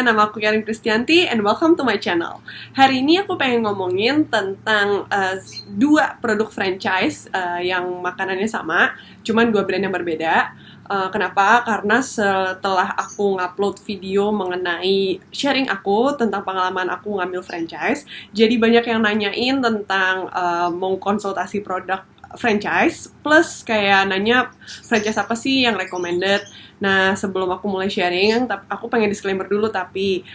semuanya, nama aku Karin Kristianti and welcome to my channel. Hari ini aku pengen ngomongin tentang dua produk franchise yang makanannya sama, cuman dua brand yang berbeda. Kenapa? Karena setelah aku ngupload video mengenai sharing aku tentang pengalaman aku ngambil franchise, jadi banyak yang nanyain tentang mau konsultasi produk franchise, plus kayak nanya franchise apa sih yang recommended. Nah, sebelum aku mulai sharing, aku pengen disclaimer dulu, tapi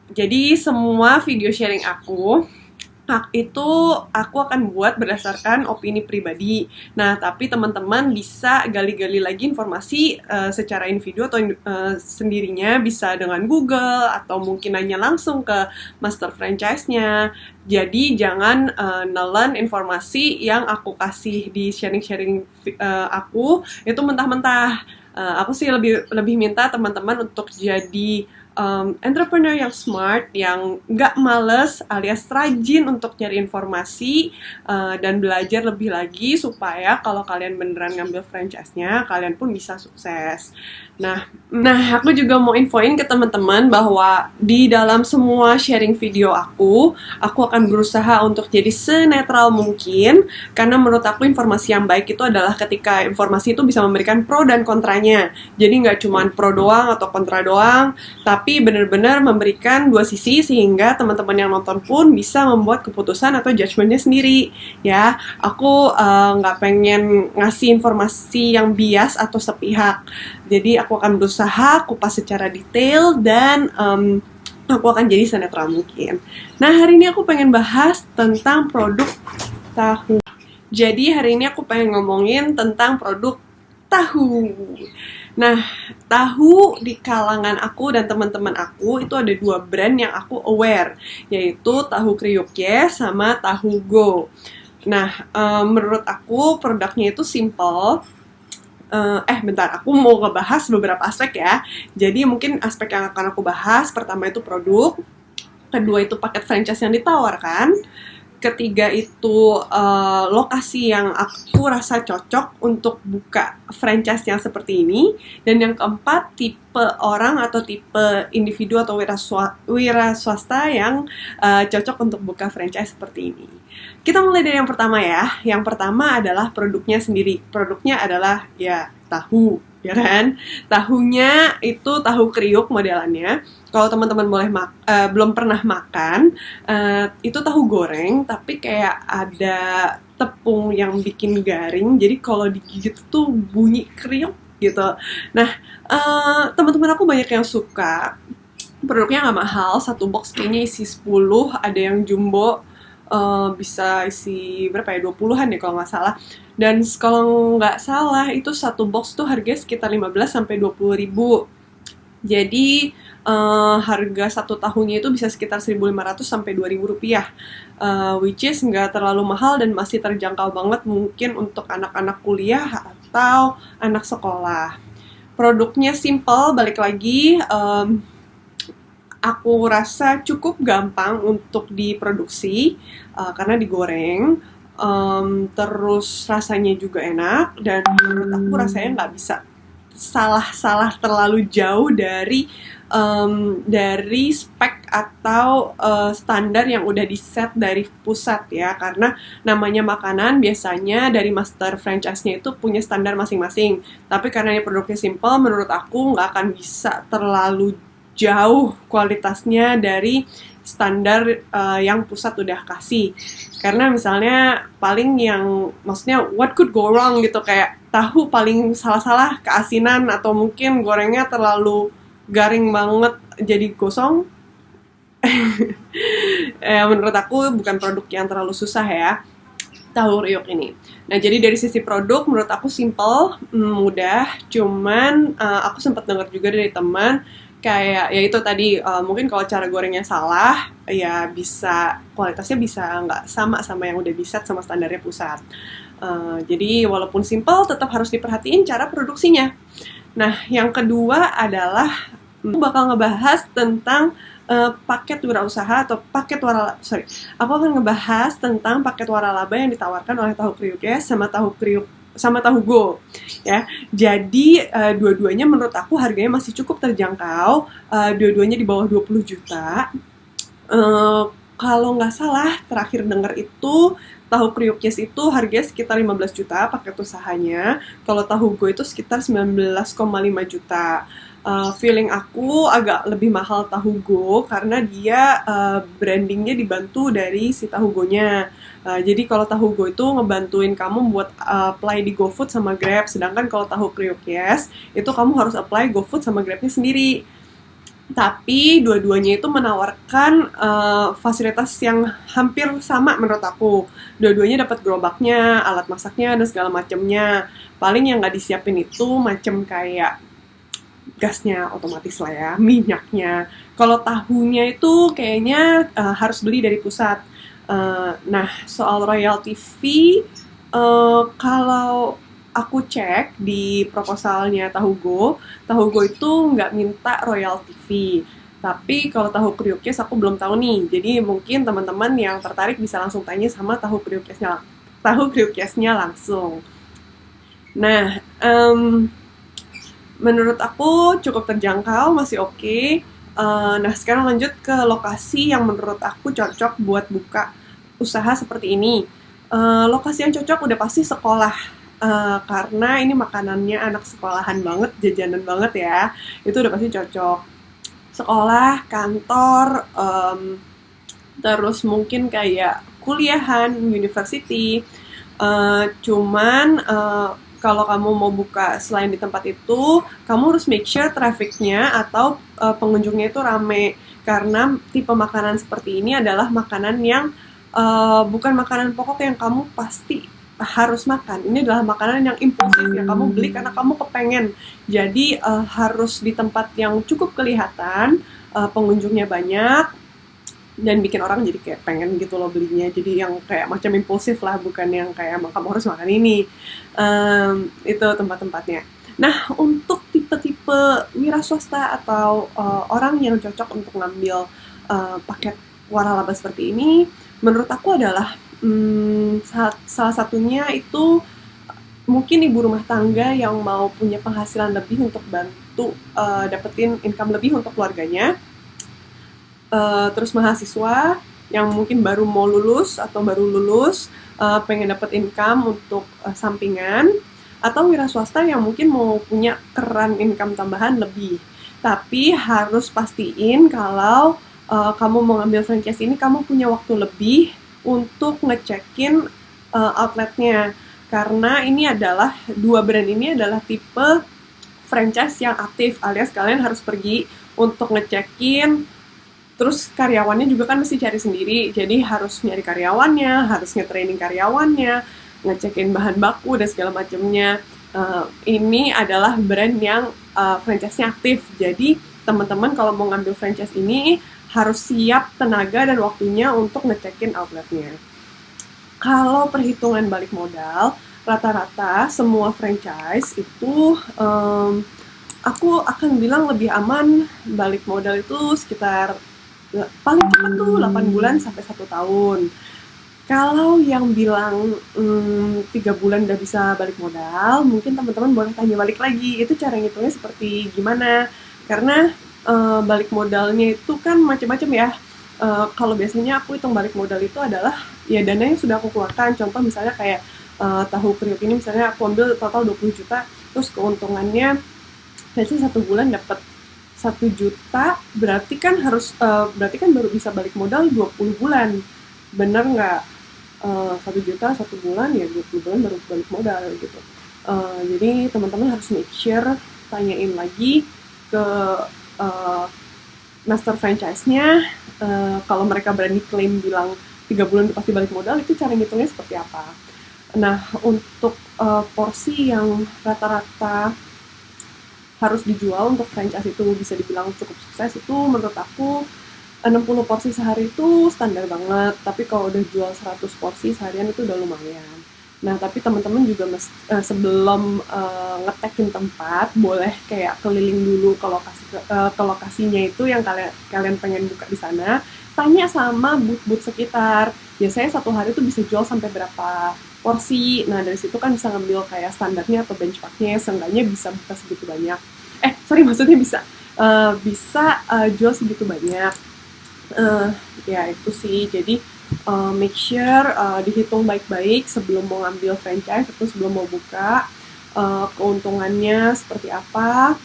jadi semua video sharing aku akan buat berdasarkan opini pribadi. Nah, tapi teman-teman bisa gali-gali lagi informasi secara individu atau sendirinya, bisa dengan Google atau mungkin nanya langsung ke master franchise-nya. Jadi jangan nelen informasi yang aku kasih di sharing-sharing aku itu mentah-mentah. Aku sih lebih minta teman-teman untuk jadi entrepreneur yang smart, yang nggak males alias rajin untuk nyari informasi dan belajar lebih lagi supaya kalau kalian beneran ngambil franchise-nya, kalian pun bisa sukses. Nah, aku juga mau infoin ke teman-teman bahwa di dalam semua sharing video aku akan berusaha untuk jadi senetral mungkin, karena menurut aku informasi yang baik itu adalah ketika informasi itu bisa memberikan pro dan kontranya. Jadi nggak cuma pro doang atau kontra doang, tapi benar-benar memberikan dua sisi sehingga teman-teman yang nonton pun bisa membuat keputusan atau judgement-nya sendiri. Ya, aku nggak pengen ngasih informasi yang bias atau sepihak. Jadi aku akan berusaha kupas secara detail dan aku akan jadi senetral mungkin. Nah, hari ini aku pengen bahas tentang produk tahu. Jadi hari ini aku pengen ngomongin tentang produk tahu. Nah, tahu di kalangan aku dan teman-teman aku itu ada dua brand yang aku aware, yaitu tahu Kriukye sama tahu Go. Nah, menurut aku produknya itu simple. Bentar, aku mau ngebahas beberapa aspek ya. Jadi mungkin aspek yang akan aku bahas, pertama itu produk, kedua itu paket franchise yang ditawarkan, ketiga itu lokasi yang aku rasa cocok untuk buka franchise yang seperti ini, dan yang keempat tipe orang atau tipe individu atau wira swasta yang cocok untuk buka franchise seperti ini. Kita mulai dari yang pertama ya. Yang pertama adalah produknya sendiri. Produknya adalah ya tahu, ya kan? Tahunya itu tahu kriuk modelannya. Kalau teman-teman belum pernah makan, itu tahu goreng, tapi kayak ada tepung yang bikin garing. Jadi kalau digigit tuh bunyi kriuk gitu. Nah, teman-teman aku banyak yang suka. Produknya nggak mahal, satu box kayaknya isi 10, ada yang jumbo bisa isi berapa ya, 20-an ya kalau nggak salah. Dan kalau nggak salah itu satu box tuh harganya sekitar 15-20 ribu. Jadi harga satu tahunnya itu bisa sekitar 1.500 sampai 2.000 rupiah, which is nggak terlalu mahal dan masih terjangkau banget mungkin untuk anak-anak kuliah atau anak sekolah. Produknya simple, balik lagi, aku rasa cukup gampang untuk diproduksi karena digoreng, terus rasanya juga enak, dan menurut aku rasanya nggak bisa salah terlalu jauh dari spek atau standar yang udah di-set dari pusat ya, karena namanya makanan biasanya dari master franchise-nya itu punya standar masing-masing, tapi karena ini produknya simple, menurut aku nggak akan bisa terlalu jauh kualitasnya dari standar yang pusat udah kasih. Karena misalnya paling yang maksudnya what could go wrong gitu, kayak tahu paling salah-salah keasinan atau mungkin gorengnya terlalu garing banget jadi gosong. Menurut aku bukan produk yang terlalu susah ya, tahu kriuk ini. Nah, jadi dari sisi produk menurut aku simple, mudah, cuman aku sempat dengar juga dari teman kayak ya itu tadi, mungkin kalau cara gorengnya salah ya bisa kualitasnya bisa nggak sama yang udah di-set sama standarnya pusat. Jadi walaupun simple tetap harus diperhatiin cara produksinya. Nah, yang kedua adalah aku bakal ngebahas tentang paket wirausaha atau aku akan ngebahas tentang paket waralaba yang ditawarkan oleh tahu Kriukye sama tahu kriuk sama tahu go ya. Jadi dua-duanya menurut aku harganya masih cukup terjangkau, dua-duanya di bawah 20 juta. Kalau nggak salah terakhir dengar itu tahu kriuk yes itu harganya sekitar 15 juta paket usahanya. Kalau tahu go itu sekitar 19,5 juta. Feeling aku agak lebih mahal tahu go karena dia brandingnya dibantu dari si tahu go-nya. Jadi kalau tahu go itu ngebantuin kamu buat apply di GoFood sama Grab, sedangkan kalau tahu kriuk yes itu kamu harus apply GoFood sama Grabnya sendiri. Tapi dua-duanya itu menawarkan fasilitas yang hampir sama menurut aku. Dua-duanya dapat gerobaknya, alat masaknya, dan segala macamnya. Paling yang nggak disiapin itu macam kayak gasnya otomatis lah ya, minyaknya. Kalau tahunya itu kayaknya harus beli dari pusat. Nah, soal royalty fee, kalau aku cek di proposalnya Tahu Go itu nggak minta royalty fee. Tapi kalau tahu kriuk yes aku belum tahu nih. Jadi mungkin teman-teman yang tertarik bisa langsung tanya sama tahu kriuk yes-nya langsung. Nah, menurut aku cukup terjangkau, masih oke. Nah, sekarang lanjut ke lokasi yang menurut aku cocok buat buka usaha seperti ini. Lokasi yang cocok udah pasti sekolah. Karena ini makanannya anak sekolahan banget, jajanan banget ya. Itu udah pasti cocok. Sekolah, kantor, terus mungkin kayak kuliahan, university. Cuman kalau kamu mau buka selain di tempat itu, kamu harus make sure trafficnya atau pengunjungnya itu rame. Karena tipe makanan seperti ini adalah makanan yang bukan makanan pokok yang kamu pasti harus makan. Ini adalah makanan yang impulsif yang kamu beli karena kamu kepengen. Jadi harus di tempat yang cukup kelihatan, pengunjungnya banyak, dan bikin orang jadi kayak pengen gitu loh belinya. Jadi yang kayak macam impulsif lah, bukan yang kayak kamu harus makan ini. Itu tempat-tempatnya. Nah, untuk tipe-tipe wira swasta atau orang yang cocok untuk ngambil paket waralaba seperti ini, menurut aku adalah salah satunya itu mungkin ibu rumah tangga yang mau punya penghasilan lebih untuk bantu dapetin income lebih untuk keluarganya. Terus mahasiswa yang mungkin baru mau lulus atau baru lulus pengen dapat income untuk sampingan, atau wira swasta yang mungkin mau punya keran income tambahan lebih. Tapi harus pastiin kalau kamu mau ngambil franchise ini kamu punya waktu lebih untuk ngecekin outletnya, karena ini adalah dua brand ini adalah tipe franchise yang aktif, alias kalian harus pergi untuk ngecekin. Terus karyawannya juga kan mesti cari sendiri, jadi harus nyari karyawannya, harus nge-training karyawannya, ngecekin bahan baku dan segala macamnya. Ini adalah brand yang franchise-nya aktif, jadi teman-teman kalau mau ngambil franchise ini harus siap tenaga dan waktunya untuk ngecekin outletnya. Kalau perhitungan balik modal, rata-rata semua franchise itu aku akan bilang lebih aman balik modal itu sekitar paling cepat tuh 8 bulan sampai 1 tahun. Kalau yang bilang 3 bulan udah bisa balik modal, mungkin teman-teman boleh tanya balik lagi, itu cara ngitungnya seperti gimana. Karena balik modalnya itu kan macam-macam ya. Kalau biasanya aku hitung balik modal itu adalah ya dana yang sudah aku keluarkan. Contoh misalnya kayak tahu kriuk ini misalnya aku ambil total 20 juta, terus keuntungannya biasanya 1 bulan dapat 1 juta, berarti kan baru bisa balik modal 20 bulan. Bener nggak? 1 juta 1 bulan ya 20 bulan baru balik modal gitu. Jadi teman-teman harus make sure tanyain lagi ke master franchise-nya, kalau mereka berani klaim bilang 3 bulan pasti balik modal, itu cara ngitungnya seperti apa. Nah, untuk porsi yang rata-rata harus dijual untuk franchise itu bisa dibilang cukup sukses, itu menurut aku 60 porsi sehari itu standar banget, tapi kalau udah jual 100 porsi seharian itu udah lumayan. Nah, tapi teman-teman juga sebelum ngetekin tempat, boleh kayak keliling dulu ke lokasinya itu yang kalian pengen buka di sana. Tanya sama booth-booth sekitar. Biasanya 1 hari itu bisa jual sampai berapa porsi. Nah dari situ kan bisa ngambil kayak standarnya atau benchmarknya, seenggaknya bisa buka segitu banyak. Maksudnya bisa jual segitu banyak. Ya itu sih. Jadi make sure dihitung baik-baik sebelum mau ngambil franchise atau sebelum mau buka, keuntungannya seperti apa,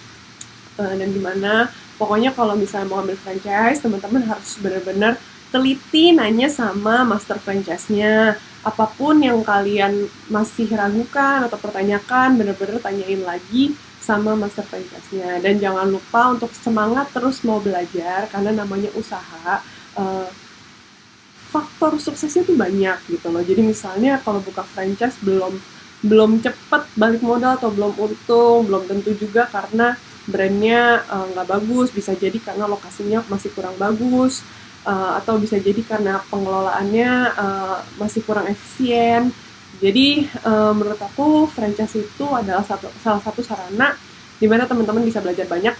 dan gimana. Pokoknya kalau misalnya mau ambil franchise, teman-teman harus benar-benar teliti nanya sama master franchise-nya. Apapun yang kalian masih ragukan atau pertanyakan, benar-benar tanyain lagi sama master franchise-nya. Dan jangan lupa untuk semangat terus mau belajar, karena namanya usaha, faktor suksesnya tuh banyak gitu loh. Jadi misalnya kalau buka franchise belum cepet balik modal atau belum untung, belum tentu juga karena brandnya nggak bagus, bisa jadi karena lokasinya masih kurang bagus, atau bisa jadi karena pengelolaannya masih kurang efisien. Jadi menurut aku franchise itu adalah salah satu sarana di mana teman-teman bisa belajar banyak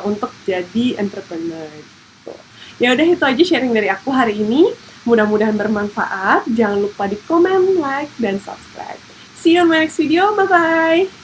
untuk jadi entrepreneur. Gitu. Ya udah itu aja sharing dari aku hari ini. Mudah-mudahan bermanfaat. Jangan lupa di komen, like, dan subscribe. See you on my next video. Bye-bye.